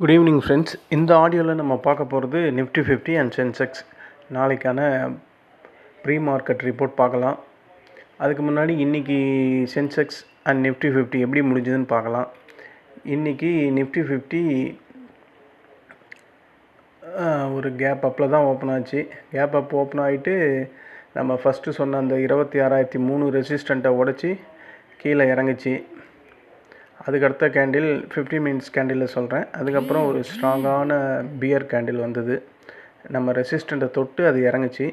Good evening friends. இந்த ஆடியோவில் நம்ம பார்க்க போகிறது நிஃப்டி 50 அண்ட் சென்செக்ஸ் நாளைக்கான ப்ரீ மார்க்கெட் ரிப்போர்ட் பார்க்கலாம். அதுக்கு முன்னாடி இன்றைக்கி சென்செக்ஸ் அண்ட் நிஃப்டி 50 எப்படி முடிஞ்சதுன்னு பார்க்கலாம். இன்றைக்கி நிஃப்டி 50 ஒரு கேப் அப்பில் தான் ஓப்பன் ஆச்சு. கேப் அப் ஓப்பன் ஆகிட்டு நம்ம ஃபஸ்ட்டு சொன்ன அந்த 26,003 ரெசிஸ்டண்ட்டை உடச்சி கீழே இறங்குச்சு. அதுக்கடுத்த கேண்டில் 50 மினிட்ஸ் கேண்டிலில் சொல்கிறேன். அதுக்கப்புறம் ஒரு ஸ்ட்ராங்கான பியர் கேண்டில் வந்தது. நம்ம ரெசிஸ்டண்ட்டை தொட்டு அது இறங்குச்சு.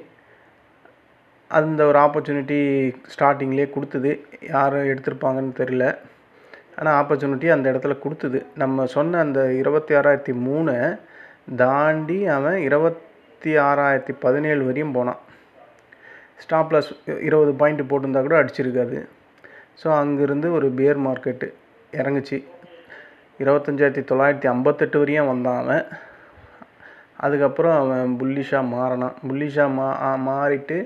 அந்த ஒரு ஆப்பர்ச்சுனிட்டி ஸ்டார்டிங்லேயே கொடுத்தது. யார் எடுத்திருப்பாங்கன்னு தெரியல, ஆனால் ஆப்பர்ச்சுனிட்டி அந்த இடத்துல கொடுத்தது. நம்ம சொன்ன அந்த 26,003 தாண்டி அவன் 26,017 வரையும் போனான். ஸ்டாப் லாஸ் 20 பாயிண்ட் போட்டிருந்தா கூட அடிச்சிருக்காது. ஸோ அங்கேருந்து ஒரு பியர் மார்க்கெட்டு இறங்குச்சு. 25,958 வரையும் வந்தான் அவன். அதுக்கப்புறம் அவன் புல்லிஷாக மாறினான். புல்லிஷாக மாறிட்டு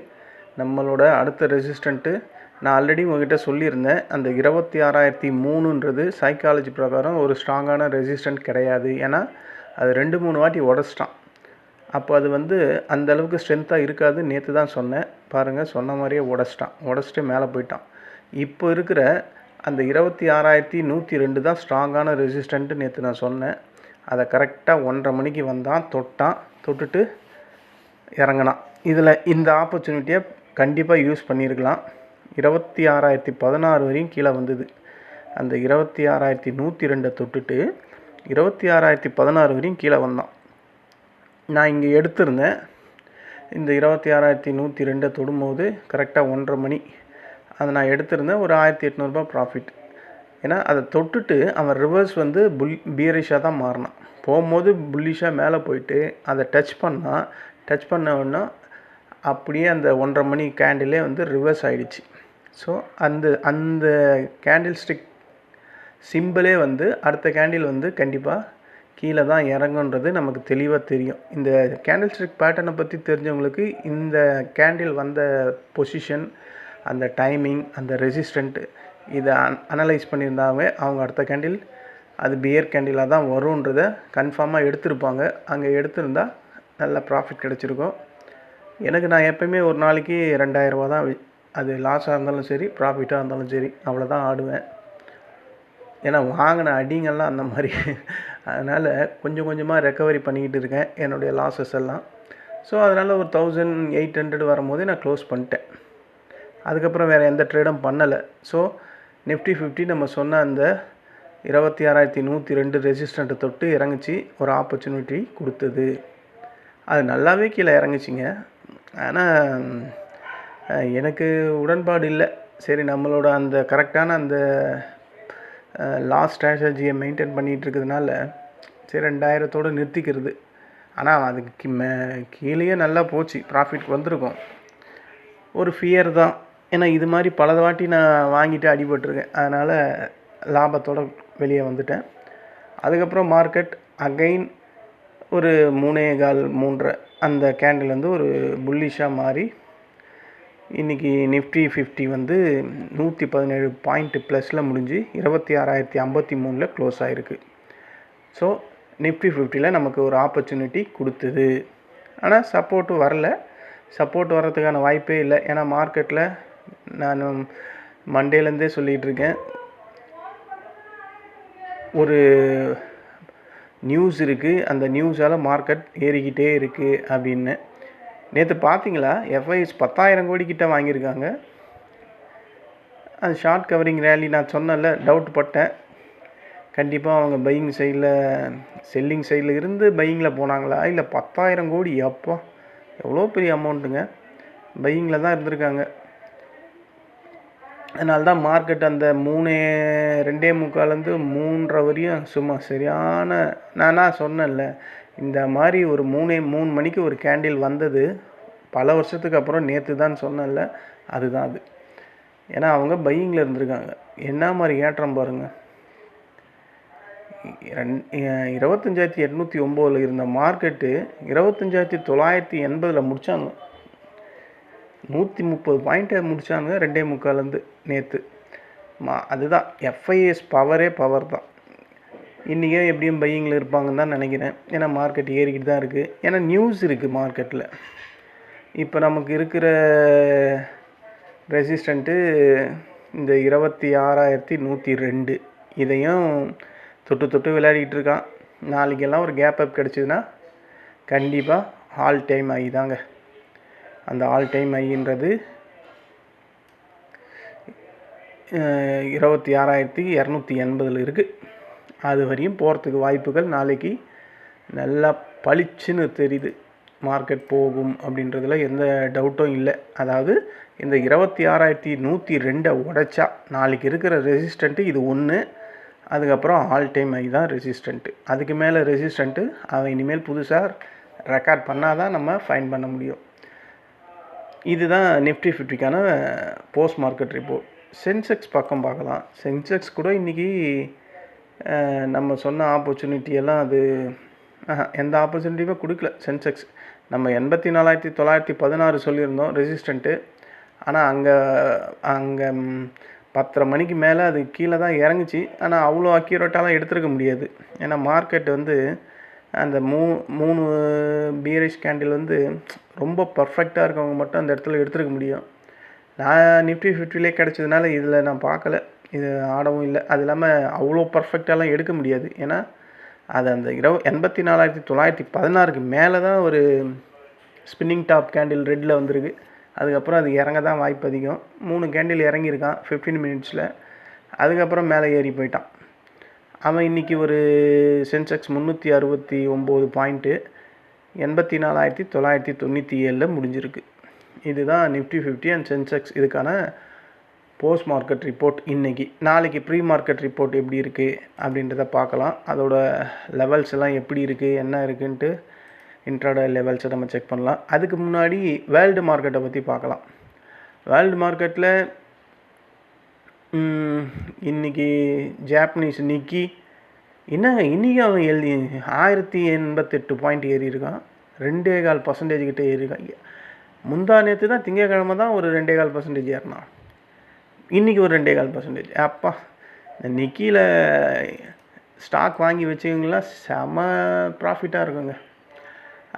நம்மளோட அடுத்த ரெசிஸ்டண்ட்டு நான் ஆல்ரெடி உங்ககிட்ட சொல்லியிருந்தேன். அந்த 26,003ன்றது சைக்காலஜி பிரகாரம் ஒரு ஸ்ட்ராங்கான ரெசிஸ்டண்ட் கிடையாது. ஏன்னா அது 2-3 வாட்டி உடச்சிட்டான். அப்போ அது அந்தளவுக்கு ஸ்ட்ரென்த்தாக இருக்காது. நேற்று தான் சொன்னேன் பாருங்கள், சொன்ன மாதிரியே உடச்சிட்டு மேலே போயிட்டான். இப்போ இருக்கிற அந்த 26,102 தான் ஸ்ட்ராங்கான ரெசிஸ்டண்ட்டு நேற்று நான் சொன்னேன். அதை கரெக்டாக 1:30 மணிக்கு வந்தான், தொட்டுட்டு இறங்கினான். இதில் இந்த ஆப்பர்ச்சுனிட்டியை கண்டிப்பாக யூஸ் பண்ணியிருக்கலாம். 26,016 வரையும் கீழே வந்தது. அந்த 26,102 தொட்டுட்டு 26,016 வரையும் கீழே வந்தான். நான் இங்கே எடுத்திருந்தேன். இந்த 26,102 தொடும்போது கரெக்டாக 1:30 மணி அதை நான் எடுத்திருந்தேன். ஒரு 1,800 ப்ராஃபிட். ஏன்னா அதை தொட்டுட்டு அவன் ரிவர்ஸ் பியரிஷாக தான் மாறினான். போகும்போது புல்லிஷாக மேலே போயிட்டு அதை டச் பண்ணோன்னா அப்படியே அந்த 1:30 மணி கேண்டிலே ரிவர்ஸ் ஆகிடுச்சு. ஸோ அந்த கேண்டில் ஸ்டிக் சிம்பிளே அடுத்த கேண்டில் கண்டிப்பாக கீழே தான் இறங்குன்றது நமக்கு தெளிவாக தெரியும். இந்த கேண்டில் ஸ்டிக் பேட்டர்னை பற்றி தெரிஞ்சவங்களுக்கு இந்த கேண்டில் வந்த பொசிஷன், அந்த டைமிங், அந்த ரெசிஸ்டண்ட்டு இதை அனலைஸ் பண்ணியிருந்தாவே அவங்க அடுத்த கேண்டில் அது பியர் கேண்டிலாக தான் வரும்ன்றதை கன்ஃபார்மாக எடுத்திருப்பாங்க. அங்கே எடுத்திருந்தால் நல்ல ப்ராஃபிட் கிடச்சிருக்கும். நான் எப்போயுமே ஒரு நாளைக்கு 2,000 தான், அது லாஸாக இருந்தாலும் சரி ப்ராஃபிட்டாக இருந்தாலும் சரி, அவ்வளோதான் ஆடுவேன். ஏன்னா வாங்கின அடிங்கெல்லாம் அந்த மாதிரி. அதனால் கொஞ்சம் கொஞ்சமாக ரெக்கவரி பண்ணிக்கிட்டு இருக்கேன் என்னுடைய லாஸஸ் எல்லாம். ஸோ அதனால் ஒரு 1,800 வரும்போது நான் க்ளோஸ் பண்ணிட்டேன். அதுக்கப்புறம் வேறு எந்த ட்ரேடும் பண்ணலை. ஸோ நிஃப்டி 50 நம்ம சொன்ன அந்த 26,102 ரெசிஸ்டண்ட்டை தொட்டு இறங்குச்சு, ஒரு ஆப்பர்ச்சுனிட்டி கொடுத்தது. அது நல்லாவே கீழே இறங்குச்சிங்க. ஆனால் எனக்கு உடன்பாடு இல்லை. சரி, நம்மளோட அந்த கரெக்டான அந்த லாஸ் ஸ்ட்ராட்டஜியை மெயின்டைன் பண்ணிகிட்டு இருக்கிறதுனால சரி 2,000 நிறுத்திக்கிறது. ஆனால் அதுக்கு கீழேயே நல்லா போச்சு, ப்ராஃபிட் வந்திருக்கும். ஒரு ஃபியர் தான். ஏன்னா இது மாதிரி பல வாட்டி நான் வாங்கிட்டு அடிபட்டிருக்கேன். அதனால் லாபத்தோடு வெளியே வந்துட்டேன். அதுக்கப்புறம் மார்க்கெட் அகைன் ஒரு 3.25 அந்த கேண்டில் ஒரு புல்லிஷாக மாறி இன்றைக்கி நிஃப்டி 50 117 பாயிண்ட் ப்ளஸில் முடிஞ்சு 26,053 க்ளோஸ் ஆகிருக்கு. ஸோ நிஃப்டி 50 நமக்கு ஒரு ஆப்பர்ச்சுனிட்டி கொடுத்தது. ஆனால் சப்போர்ட்டு வரல. சப்போர்ட் வர்றதுக்கான வாய்ப்பே இல்லை. ஏன்னா மார்க்கெட்டில் நான் மண்டேலேருந்தே சொல்லிகிட்ருக்கேன், ஒரு நியூஸ் இருக்குது, அந்த நியூஸால் மார்க்கெட் ஏறிக்கிட்டே இருக்குது அப்படின்னு. நேற்று பார்த்தீங்களா, எஃப்ஐஎஸ் 10,000 கோடி கிட்ட வாங்கியிருக்காங்க. அது ஷார்ட் கவரிங் ரேலி நான் சொன்னல, டவுட் பட்டேன். கண்டிப்பாக அவங்க பையிங் சைடில், செல்லிங் சைடில் இருந்து பையிங்கில் போனாங்களா, இல்லை 10,000 கோடி அப்பா எவ்வளோ பெரிய அமௌண்ட்டுங்க, பையிங்கில் தான் இருந்திருக்காங்க. அதனால தான் மார்க்கெட் அந்த 2:45 3:30 வரையும் சும்மா சரியான, நானாக சொன்னேன்ல, இந்த மாதிரி ஒரு 3 மணிக்கு ஒரு கேண்டில் வந்தது பல வருஷத்துக்கு அப்புறம் நேற்று தான் சொன்னேன்ல, அதுதான் அது. ஏன்னா அவங்க பையிங்கில் இருந்திருக்காங்க. என்ன மாதிரி ஏற்றம் பாருங்கள். 25,809 இருந்த மார்க்கெட்டு 25,980 முடித்தாங்க. 130 பாயிண்ட்டை முடித்தாங்க 2:45 நேற்று. அதுதான் எஃப்ஐஎஸ் பவர் தான். இன்றைக்கும் எப்படியும் பையிங்கில் இருப்பாங்கன்னு தான் நினைக்கிறேன். ஏன்னா மார்க்கெட் ஏறிக்கிட்டு தான் இருக்குது. ஏன்னா நியூஸ் இருக்குது மார்க்கெட்டில். இப்போ நமக்கு இருக்கிற ரெசிஸ்டண்ட்டு இந்த 26,102 இதையும் தொட்டு விளையாடிக்கிட்டு இருக்கான். நாளைக்கெல்லாம் ஒரு கேப் அப் கிடச்சிதுன்னா கண்டிப்பாக ஆல் டைம் ஹை தாங்க. அந்த ஆல் டைம் ஹைன்றது 26,280 இருக்குது. அது வரையும் போகிறதுக்கு வாய்ப்புகள் நாளைக்கு நல்லா பளிச்சுன்னு தெரியுது. மார்க்கெட் போகும் அப்படின்றதுல எந்த டவுட்டும் இல்லை. அதாவது இந்த 26,102 உடைச்சா நாளைக்கு இருக்கிற ரெசிஸ்டண்ட்டு இது ஒன்று. அதுக்கப்புறம் ஆல் டைம் ஹை தான் ரெசிஸ்டண்ட்டு. அதுக்கு மேலே ரெசிஸ்டண்ட்டு அவன் இனிமேல் புதுசாக ரெக்கார்ட் பண்ணால் தான் நம்ம ஃபைன் பண்ண முடியும். இதுதான் நிஃப்டி 50க்கான போஸ்ட் மார்க்கெட் ரிப்போர்ட். சென்செக்ஸ் பக்கம் பார்க்கலாம். சென்செக்ஸ் கூட இன்றைக்கி நம்ம சொன்ன ஆப்பர்ச்சுனிட்டியெல்லாம் அது எந்த ஆப்பர்ச்சுனிட்டியுமே கொடுக்கல. சென்செக்ஸ் நம்ம 84,916 சொல்லியிருந்தோம் ரெசிஸ்டண்ட்டு. ஆனால் அங்கே 10:30 மணிக்கு மேலே அது கீழே தான் இறங்குச்சு. ஆனால் அவ்வளோ அக்யூரேட்டாலாம் எடுத்துருக்க முடியாது. ஏன்னா மார்க்கெட் வந்து அந்த மூணு பீரிஷ் கேண்டில் வந்து ரொம்ப பர்ஃபெக்டாக இருக்கவங்க மட்டும் அந்த இடத்துல எடுத்துருக்க முடியும். நான் நிஃப்டி 50லே கிடச்சதுனால இதில் நான் பார்க்கல. இது ஆடவும் இல்லை. அது இல்லாமல் அவ்வளோ பர்ஃபெக்டாலாம் எடுக்க முடியாது. ஏன்னா அது அந்த 84,916க்கு மேலே தான் ஒரு ஸ்பின்னிங் டாப் கேண்டில் ரெட்டில் வந்திருக்கு. அதுக்கப்புறம் அது இறங்க தான் வாய்ப்பு அதிகம். 3 கேண்டில் இறங்கியிருக்கான் 15 மினிட்ஸில். அதுக்கப்புறம் மேலே ஏறி போயிட்டான் அவன். இன்றைக்கி ஒரு சென்செக்ஸ் 369 பாயிண்ட்டு 84,997 முடிஞ்சிருக்கு. இதுதான் நிஃப்டி 50 அண்ட் சென்செக்ஸ் இதுக்கான போஸ்ட் மார்க்கெட் ரிப்போர்ட் இன்றைக்கி. நாளைக்கு ப்ரீ மார்க்கெட் ரிப்போர்ட் எப்படி இருக்குது அப்படின்றத பார்க்கலாம். அதோட லெவல்ஸ் எல்லாம் எப்படி இருக்குது, என்ன இருக்குன்ட்டு இன்ட்ராடே லெவல்ஸை நம்ம செக் பண்ணலாம். அதுக்கு முன்னாடி வேர்ல்டு மார்க்கெட்டை பற்றி பார்க்கலாம். வேர்ல்டு மார்க்கெட்டில் இன்றைக்கி ஜாப்பனீஸ் நிக்கி என்னங்க இன்றைக்கி அவன் 1088 பாயிண்ட் ஏறி இருக்கான். 2.25% கிட்டே ஏறியிருக்கான். முந்தா நேற்று தான் திங்கக்கிழமை தான் ஒரு 2.25% ஏறினான். இன்றைக்கி ஒரு 2.25%. அப்பா இந்த நிக்கியில் ஸ்டாக் வாங்கி வச்சுக்கிங்களாம் செம ப்ராஃபிட்டாக இருக்குங்க.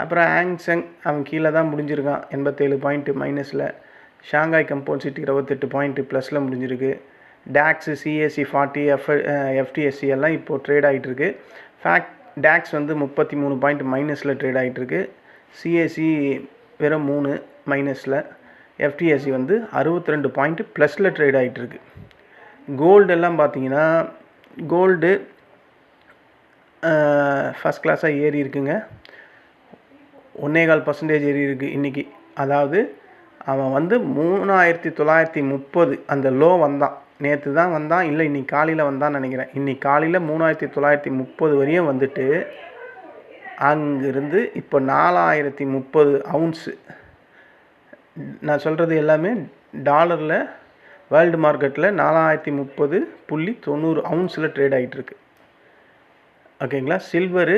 அப்புறம் ஆங்சங் அவன் கீழே தான் முடிஞ்சிருக்கான் 87 பாயிண்ட்டு மைனஸில். ஷாங்காய் கம்போசிட் 28 பாயிண்ட்டு ப்ளஸில் முடிஞ்சிருக்கு. டாக்ஸு சிஎஸ்சி 40 எஃப்டிஎஸ்சி எல்லாம் இப்போது ட்ரேட் ஆகிட்டுருக்கு. டாக்ஸ் வந்து 33 பாயிண்ட் மைனஸில் ட்ரேட் ஆகிட்டுருக்கு. சிஎஸ்சி வெறும் 3 மைனஸில். எஃப்டிஎஸ்சி வந்து 62 பாயிண்ட் ப்ளஸில் ட்ரேட் ஆகிட்டுருக்கு. கோல்டு எல்லாம் பார்த்தீங்கன்னா கோல்டு ஃபஸ்ட் கிளாஸாக ஏறி இருக்குங்க. 1.25% ஏறி இருக்குது இன்றைக்கி. அதாவது அவன் வந்து 3,930 அந்த லோ வந்தான். நேற்று தான் வந்தான், இல்லை இன்றைக்கி காலையில் வந்தான்னு நினைக்கிறேன். இன்றைக்கி காலையில் 3,930 வரையும் வந்துட்டு அங்கேருந்து இப்போ 4,030 அவுன்ஸு. நான் சொல்கிறது எல்லாமே டாலரில் வேர்ல்டு மார்க்கெட்டில் 4,030.90 அவுன்ஸில் ட்ரேட் ஆகிட்டுருக்கு. ஓகேங்களா. சில்வரு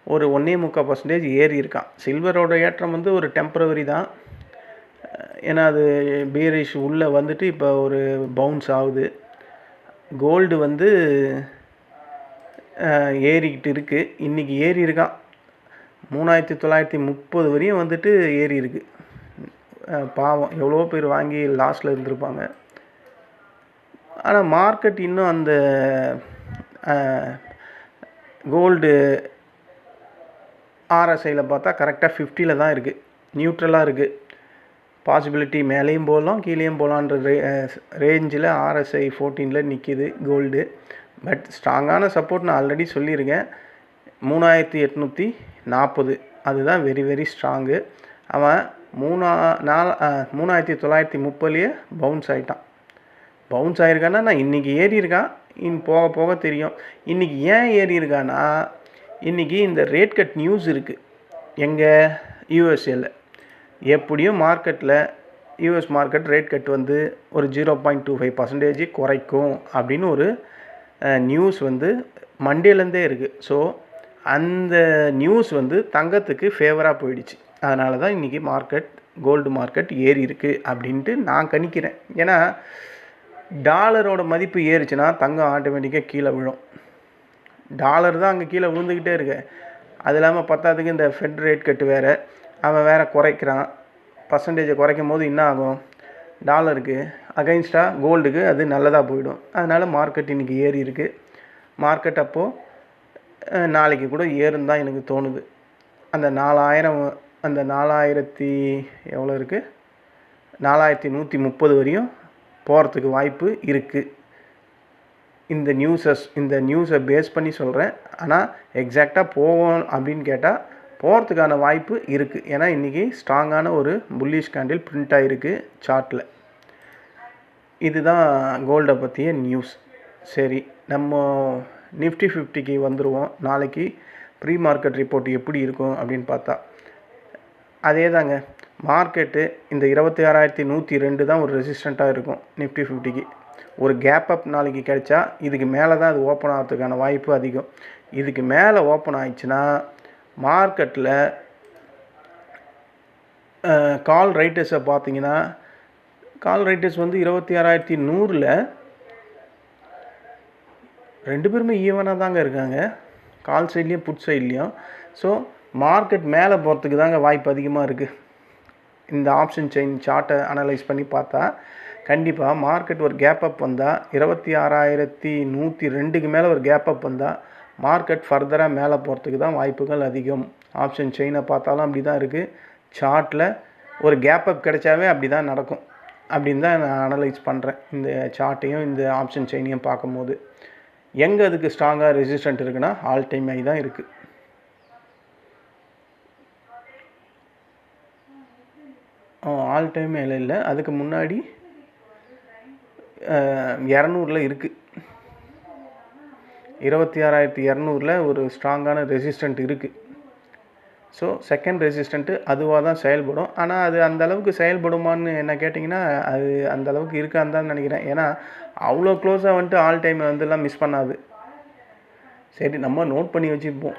ஒரு 1.25% ஏறி இருக்கான். சில்வரோட ஏற்றம் வந்து ஒரு டெம்பரவரி தான். ஏன்னா அது பீரிஷ் உள்ளே வந்துட்டு இப்போ ஒரு பவுன்ஸ் ஆகுது. கோல்டு வந்து ஏறிக்கிட்டு இருக்குது. இன்றைக்கி ஏறி இருக்கான் 3,930 வரையும் வந்துட்டு ஏறி இருக்குது. பாவம் எவ்வளோ பேர் வாங்கி லாஸில் இருந்திருப்பாங்க. ஆனால் மார்க்கெட் இன்னும் அந்த கோல்டு ஆர்எஸ்ஐயில் பார்த்தா கரெக்டாக 50ல் தான் இருக்குது. நியூட்ரலாக இருக்குது. பாசிபிலிட்டி மேலேயும் போகலாம் கீழேயும் போகலான்ற ரேஞ்சில் ஆர்எஸ்ஐ 14ல் நிற்கிது கோல்டு. பட் ஸ்ட்ராங்கான சப்போர்ட் நான் ஆல்ரெடி சொல்லியிருக்கேன். 3,840 அதுதான் வெரி வெரி ஸ்ட்ராங்கு. அவன் 3,930லேயே பவுன்ஸ் ஆகிட்டான். பவுன்ஸ் ஆகிருக்கான்னா நான் இன்றைக்கி ஏறி இருக்கான். போக போக தெரியும். இன்றைக்கி ஏன் ஏறி இருக்கான்னா இன்றைக்கி இந்த ரேட் கட் நியூஸ் இருக்குது. எங்கே யூஎஸ்ஏல எப்படியும் மார்க்கெட்டில் யூஎஸ் மார்க்கெட் ரேட் கட் வந்து ஒரு 0.25% குறைக்கும் அப்படின்னு ஒரு நியூஸ் வந்து மண்டேலேருந்தே இருக்குது. ஸோ அந்த நியூஸ் வந்து தங்கத்துக்கு ஃபேவராக போயிடுச்சு. அதனால தான் இன்றைக்கி மார்க்கெட் கோல்டு மார்க்கெட் ஏறி இருக்குது அப்படின்ட்டு நான் கணிக்கிறேன். ஏன்னா டாலரோட மதிப்பு ஏறிச்சுன்னா தங்கம் ஆட்டோமேட்டிக்காக கீழே விழும். டாலர் தான் அங்கே கீழே விழுந்துக்கிட்டே இருக்கு. அது இல்லாமல் பத்தாததுக்கு இந்த ஃபெட் ரேட் கட்டு வேறு, அவன் வேறு குறைக்கிறான். பர்சன்டேஜை குறைக்கும் போது என்ன ஆகும், டாலருக்கு அகைன்ஸ்டாக கோல்டுக்கு அது நல்லதாக போயிடும். அதனால் மார்க்கெட் இன்றைக்கி ஏறி இருக்குது. மார்க்கெட் அப்போது நாளைக்கு கூட ஏறுன்னு தான் எனக்கு தோணுது. அந்த 4000 அந்த 4000 எவ்வளோ இருக்குது, 4130 வரையும் போகிறதுக்கு வாய்ப்பு இருக்குது. இந்த நியூஸை பேஸ் பண்ணி சொல்கிறேன். ஆனால் எக்ஸாக்டாக போவோம் அப்படின்னு கேட்டால் போகிறதுக்கான வாய்ப்பு இருக்குது. ஏன்னா இன்றைக்கி ஸ்ட்ராங்கான ஒரு புல்லிஷ் கேண்டில் பிரிண்ட் ஆகிருக்கு சார்ட்டில். இதுதான் கோல்டை பற்றிய நியூஸ். சரி, நம்ம நிஃப்டி 50க்கு வந்துடுவோம். நாளைக்கு ப்ரீ மார்க்கெட் ரிப்போர்ட் எப்படி இருக்கும் அப்படின்னு பார்த்தா அதே தாங்க. மார்க்கெட்டு இந்த 26,102 தான் ஒரு ரெசிஸ்டண்ட்டாக இருக்கும் நிஃப்டி 50க்கு. ஒரு கேப் அப் நாளைக்கு கிடைச்சா இதுக்கு மேலே தான் அது ஓப்பன் ஆகிறதுக்கான வாய்ப்பு அதிகம். இதுக்கு மேலே ஓப்பன் ஆயிடுச்சுன்னா மார்க்கெட்டில் கால் ரைட்டர்ஸை பார்த்தீங்கன்னா, கால் ரைட்டர்ஸ் வந்து 26,100ல் 2 பேருமே ஈவனாக தாங்க இருக்காங்க, கால் சைட்லேயும் புட் சைட்லேயும். ஸோ மார்க்கெட் மேலே போகிறதுக்கு தாங்க வாய்ப்பு அதிகமாக இருக்குது. இந்த ஆப்ஷன் செயின் சார்ட்டை அனலைஸ் பண்ணி பார்த்தா கண்டிப்பாக மார்க்கெட் ஒரு கேப் அப் வந்தால் 26,102க்கு மேலே ஒரு கேப் அப் வந்தால் மார்க்கெட் ஃபர்தராக மேலே போகிறதுக்கு தான் வாய்ப்புகள் அதிகம். ஆப்ஷன் செயினை பார்த்தாலும் அப்படி தான் இருக்குது. சார்ட்டில் ஒரு கேப் அப் கிடைச்சாவே அப்படி தான் நடக்கும் அப்படின்னு தான் நான் அனலைஸ் பண்ணுறேன். இந்த சார்ட்டையும் இந்த ஆப்ஷன் செயினையும் பார்க்கும்போது எங்கே அதுக்கு ஸ்ட்ராங்காக ரெசிஸ்டன்ட் இருக்குன்னா ஆல் டைம் ஹை தான் இருக்குது. ஆல் டைம் ஹைல இல்லை, அதுக்கு முன்னாடி 200ல் இருக்குது. 26,200ல் ஒரு ஸ்ட்ராங்கான ரெசிஸ்டன்ட் இருக்குது. ஸோ செகண்ட் ரெசிஸ்டண்ட்டு அதுவாக தான் செயல்படும். ஆனால் அது அந்தளவுக்கு செயல்படுமான்னு என்ன கேட்டிங்கன்னா அது அந்தளவுக்கு இருக்கான்னு தான் நினைக்கிறேன். ஏன்னா அவ்வளோ க்ளோஸாக வந்துட்டு ஆல் டைம் வந்துலாம் மிஸ் பண்ணாது. சரி, நம்ம நோட் பண்ணி வச்சுப்போம்.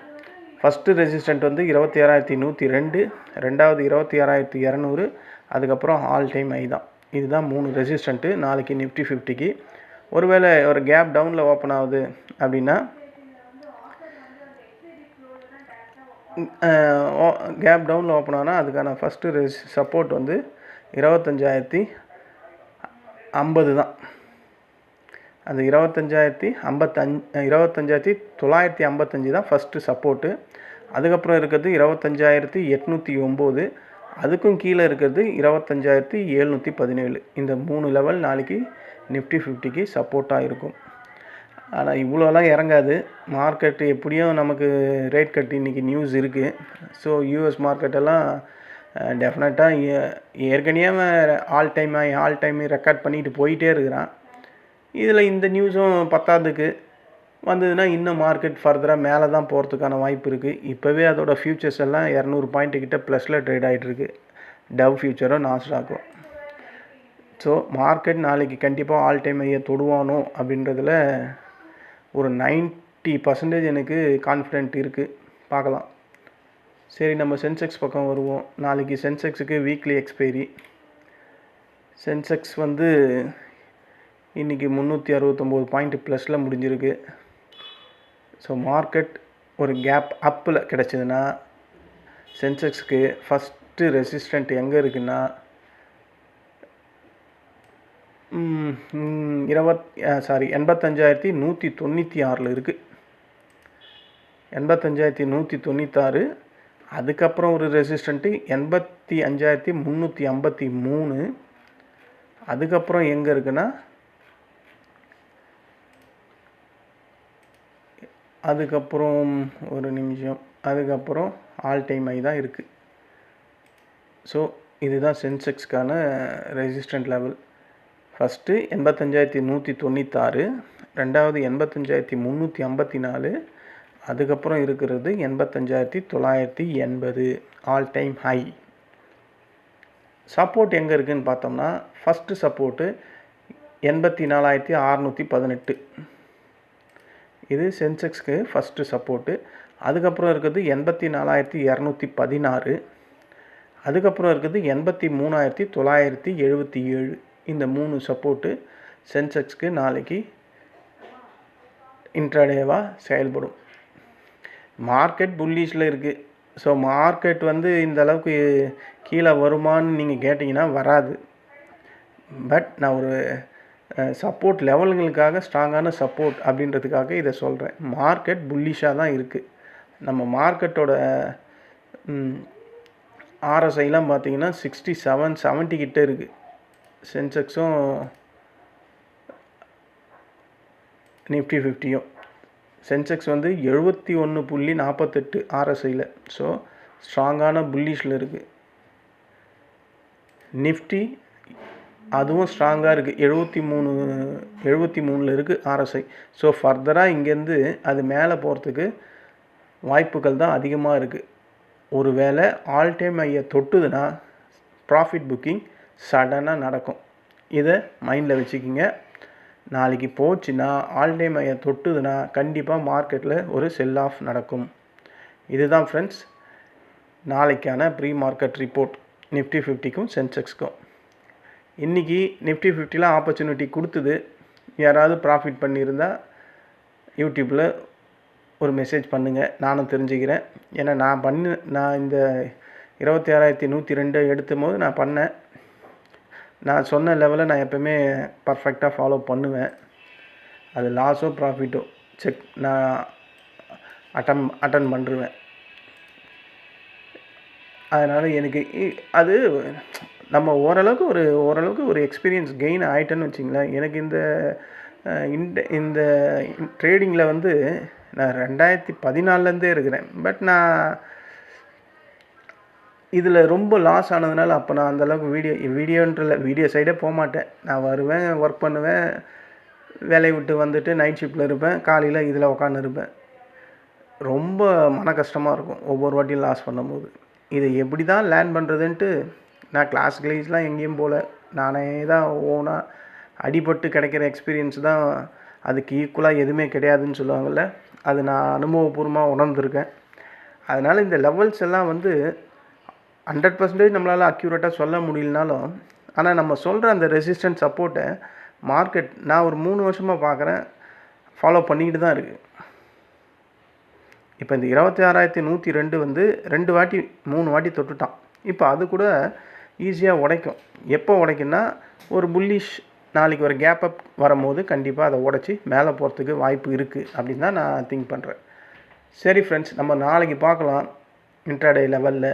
ஃபஸ்ட்டு ரெசிஸ்டண்ட் வந்து 26,102, ரெண்டாவது 26,200, அதுக்கப்புறம் ஆல் டைம் ஹை தான். இதுதான் 3 ரெசிஸ்டண்ட்டு நாளைக்கு நிஃப்டி 50க்கு. ஒருவேளை ஒரு கேப் டவுனில் ஓப்பன் ஆகுது அப்படின்னா கேப் டவுனில் ஓப்பன் ஆனால் அதுக்கான ஃபஸ்ட்டு சப்போர்ட் வந்து 25,050 தான். அந்த 25,955 தான் ஃபஸ்ட்டு சப்போர்ட்டு. அதுக்கப்புறம் இருக்கிறது 25,809, அதுக்கும் கீழே இருக்கிறது 25,717. இந்த 3 லெவல் நாளைக்கு நிஃப்டி 50க்கு சப்போர்ட்டாக இருக்கும். ஆனால் இவ்வளோலாம் இறங்காது. மார்க்கெட்டு எப்படியும் நமக்கு ரேட் கட் இன்றைக்கி நியூஸ் இருக்குது. ஸோ யூஎஸ் மார்க்கெட்டெல்லாம் டெஃபினட்டாக ஏற்கனவே ஆல் டைம் ரெக்கார்ட் பண்ணிட்டு போயிட்டே இருக்கிறான். இதில் இந்த நியூஸும் பத்தாததுக்கு வந்ததுன்னா இன்னும் மார்க்கெட் ஃபர்தராக மேலே தான் போகிறதுக்கான வாய்ப்பு இருக்குது. இப்போவே அதோட ஃபியூச்சர்ஸ் எல்லாம் 200 பாயிண்ட்டு கிட்ட ப்ளஸில் ட்ரேட் ஆகிட்டுருக்கு, டவ் ஃபியூச்சரும் நாஸ்டாக்கும். ஸோ மார்க்கெட் நாளைக்கு கண்டிப்பாக ஆல் டைம் ஹையை தொடுவானோ அப்படின்றதுல ஒரு 90% எனக்கு கான்ஃபிடென்ட் இருக்குது. பார்க்கலாம். சரி, நம்ம சென்செக்ஸ் பக்கம் வருவோம். நாளைக்கு சென்செக்ஸுக்கு வீக்லி எக்ஸ்பைரி. சென்செக்ஸ் வந்து இன்றைக்கி 369 பாயிண்ட் ப்ளஸில் முடிஞ்சிருக்கு. ஸோ மார்க்கெட் ஒரு கேப் அப்பில் கிடச்சிதுன்னா சென்செக்ஸுக்கு ஃபஸ்ட்டு ரெசிஸ்டண்ட் எங்கே இருக்குன்னா 85,196 இருக்குது. 85,196. அதுக்கப்புறம் ஒரு ரெசிஸ்டண்ட்டு 85,353. அதுக்கப்புறம் எங்கே இருக்குன்னா அதுக்கப்புறம் ஒரு நிமிஷம், அதுக்கப்புறம் ஆல் டைம் ஹை தான் இருக்குது. ஸோ இதுதான் சென்செக்ஸ்க்கான ரெசிஸ்டன்ட் லெவல். ஃபஸ்ட்டு 85,196, ரெண்டாவது 85,354, அதுக்கப்புறம் இருக்கிறது 85,980 ஆல் டைம் ஹை. சப்போர்ட் எங்கே இருக்குதுன்னு பார்த்தோம்னா ஃபஸ்ட்டு சப்போர்ட்டு 84,618. இது சென்செக்ஸ்க்கு ஃபஸ்ட்டு சப்போர்ட்டு. அதுக்கப்புறம் இருக்கிறது 84,216. அதுக்கப்புறம் இருக்கிறது 83,977. இந்த 3 சப்போர்ட்டு சென்செக்ஸ்க்கு நாளைக்கு இன்ட்ராடேவாக செயல்படும். மார்க்கெட் புல்லிஷில் இருக்குது. ஸோ மார்க்கெட் வந்து இந்த அளவுக்கு கீழே வருமானு நீங்கள் கேட்டிங்கன்னா வராது. பட் நான் ஒரு சப்போர்ட் லெவல்களுக்காக ஸ்ட்ராங்கான சப்போர்ட் அப்படின்றதுக்காக இதை சொல்கிறேன். மார்க்கெட் புல்லிஷாக தான் இருக்குது. நம்ம மார்க்கெட்டோட ஆர்எஸ்ஐலாம் பார்த்தீங்கன்னா 67, 70 கிட்டே இருக்குது. சென்செக்ஸும் நிஃப்டி 50யும். சென்செக்ஸ் வந்து 71.48 ஆர்எஸ்ஐயில். ஸோ ஸ்ட்ராங்கான புல்லிஷில் இருக்குது. நிஃப்டி அதுவும் ஸ்ட்ராங்காக இருக்குது. 73 இருக்குது ஆர்எஸ்ஐ. ஸோ ஃபர்தராக இங்கேருந்து அது மேலே போகிறதுக்கு வாய்ப்புகள் தான் அதிகமாக இருக்குது. ஒரு வேளை ஆல் டைம் ஐயை தொட்டுதுன்னா ப்ராஃபிட் புக்கிங் சடனாக நடக்கும். இதை மைண்டில் வச்சுக்கிங்க. நாளைக்கு போச்சுன்னா ஆல் டைம் ஐயை தொட்டுதுன்னா கண்டிப்பாக மார்க்கெட்டில் ஒரு செல் ஆஃப் நடக்கும். இதுதான் ஃப்ரெண்ட்ஸ் நாளைக்கான ப்ரீ மார்க்கெட் ரிப்போர்ட் நிஃப்டி 50க்கும் சென்செக்ஸ்க்கும். இன்றைக்கி நிஃப்டி 50லாம் ஆப்பர்ச்சுனிட்டி கொடுத்துது. யாராவது ப்ராஃபிட் பண்ணியிருந்தால் யூடியூப்பில் ஒரு மெசேஜ் பண்ணுங்கள், நானும் தெரிஞ்சுக்கிறேன். ஏன்னா நான் இந்த 26,102 எடுத்தும் போது நான் பண்ணேன். நான் சொன்ன லெவலை நான் எப்போவுமே பர்ஃபெக்டாக ஃபாலோ பண்ணுவேன். அது லாஸோ ப்ராஃபிட்டோ நான் அட்டன் பண்ணுருவேன். அதனால் எனக்கு அது நம்ம ஓரளவுக்கு ஒரு எக்ஸ்பீரியன்ஸ் கெயின் ஆகிட்டேன்னு வச்சிங்களேன். எனக்கு இந்த ட்ரேடிங்கில் வந்து நான் 2014லேருந்தே இருக்கிறேன். பட் நான் இதில் ரொம்ப லாஸ் ஆனதுனால அப்போ நான் அந்தளவுக்கு வீடியோ சைடே போக மாட்டேன். நான் வருவேன், ஒர்க் பண்ணுவேன், வேலையை விட்டு வந்துட்டு நைட் ஷிஃப்ட்டில் இருப்பேன், காலையில் இதில் உட்காந்துருப்பேன். ரொம்ப மன கஷ்டமாக இருக்கும் ஒவ்வொரு வாட்டியும் லாஸ் பண்ணும்போது. இதை எப்படி தான் லேர்ன் பண்ணுறதுன்ட்டு நான் கிளாஸ்லாம் எங்கேயும் போகல. நானே தான் ஓனாக அடிபட்டு கிடைக்கிற எக்ஸ்பீரியன்ஸ் தான் அதுக்கு ஈக்குவலாக எதுவுமே கிடையாதுன்னு சொல்லுவாங்கள்ல, அது நான் அனுபவபூர்வமாக உணர்ந்துருக்கேன். அதனால் இந்த லெவல்ஸ் எல்லாம் வந்து 100% நம்மளால் அக்யூரேட்டாக சொல்ல முடியலனாலும், ஆனால் நம்ம சொல்கிற அந்த ரெசிஸ்டன்ட் சப்போர்ட்டை மார்க்கெட் நான் ஒரு 3 வருஷமாக பார்க்குறேன், ஃபாலோ பண்ணிக்கிட்டு தான் இருக்குது. இப்போ இந்த 26,102 வந்து 3 வாட்டி தொட்டுட்டான். இப்போ அது கூட ஈஸியாக உடைக்கும். எப்போ உடைக்குன்னா ஒரு புல்லிஷ் நாளைக்கு ஒரு கேப் அப் வரும்போது கண்டிப்பாக அதை உடச்சி மேலே போகிறதுக்கு வாய்ப்பு இருக்குது அப்படின்னு தான் நான் திங்க் பண்ணுறேன். சரி ஃப்ரெண்ட்ஸ், நம்ம நாளைக்கு பார்க்கலாம் இன்ட்ராடே லெவலில்.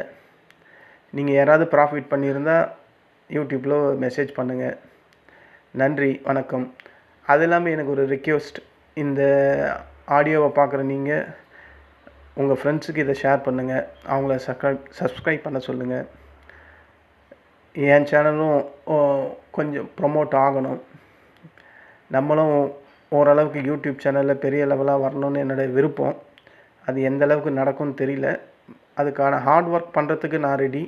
நீங்கள் யாராவது ப்ராஃபிட் பண்ணியிருந்தால் யூடியூப்பில் மெசேஜ் பண்ணுங்கள். நன்றி, வணக்கம். அது இல்லாமல் எனக்கு ஒரு ரிக்வெஸ்ட், இந்த ஆடியோவை பார்க்குற நீங்கள் உங்கள் ஃப்ரெண்ட்ஸுக்கு இதை ஷேர் பண்ணுங்கள், அவங்கள சப்ஸ்கிரைப் பண்ண சொல்லுங்கள். என் சேனலும் கொஞ்சம் ப்ரொமோட் ஆகணும். நம்மளும் ஓரளவுக்கு யூடியூப் சேனலில் பெரிய லெவலாக வரணும்னு என்னோடய விருப்பம். அது எந்த அளவுக்கு நடக்கும்னு தெரியல. அதுக்கான ஹார்ட் ஒர்க் பண்ணுறதுக்கு நான் ரெடி.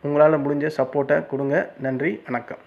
உங்களால் முடிஞ்ச சப்போர்ட்டை கொடுங்க. நன்றி, வணக்கம்.